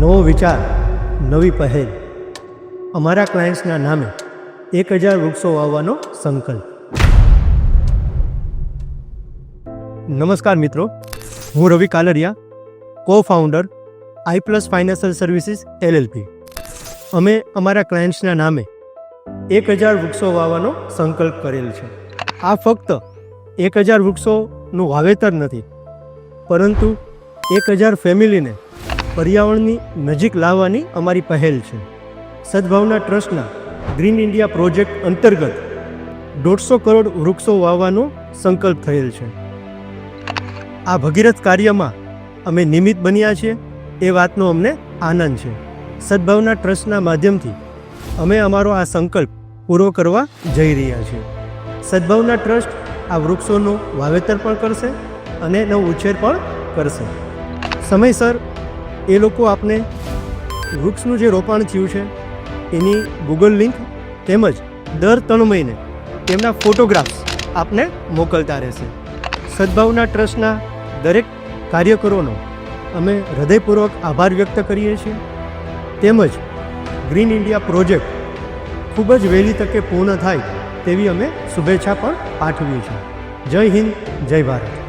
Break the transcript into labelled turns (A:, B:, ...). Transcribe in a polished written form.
A: નવો વિચાર, નવી પહેલ. અમારા ક્લાયન્ટ્સના નામે 1000 વૃક્ષો વાવવાનો સંકલ્પ. નમસ્કાર મિત્રો, હું Ravi Kalariya, co founder iPlus financial services LLP. અમે અમારા ક્લાયન્ટ્સના નામે 1000 વૃક્ષો વાવવાનો સંકલ્પ કરેલ છે. આ ફક્ત 1000 વૃક્ષોનું વાવેતર નથી, પરંતુ 1000 ફેમિલીને પર્યાવરણની નજીક લાવવાની અમારી પહેલ છે. સદભાવના ટ્રસ્ટના ગ્રીન ઇન્ડિયા પ્રોજેક્ટ અંતર્ગત 150 કરોડ વૃક્ષો વાવવાનો સંકલ્પ થયેલ છે. આ ભગીરથ કાર્યમાં અમે નિમિત્ત બન્યા છીએ એ વાતનો અમને આનંદ છે. સદભાવના ટ્રસ્ટના માધ્યમથી અમે અમારો આ સંકલ્પ પૂરો કરવા જઈ રહ્યા છીએ. સદભાવના ટ્રસ્ટ આ વૃક્ષોનું વાવેતર પણ કરશે અને એનો ઉછેર પણ કરશે. સમયસર એ લોકો આપને વૃક્ષનું જે રોપાણ થયું છે એની ગૂગલ લિંક તેમજ દર 3 મહિને તેમના ફોટોગ્રાફ્સ આપને મોકલતા રહેશે. સદભાવના ટ્રસ્ટના દરેક કાર્યકરોનો અમે હૃદયપૂર્વક આભાર વ્યક્ત કરીએ છીએ. તેમજ ગ્રીન ઇન્ડિયા પ્રોજેક્ટ ખૂબ જ વહેલી તકે પૂર્ણ થાય તેવી અમે શુભેચ્છા પણ પાઠવીએ છીએ. જય હિન્દ, જય ભારત.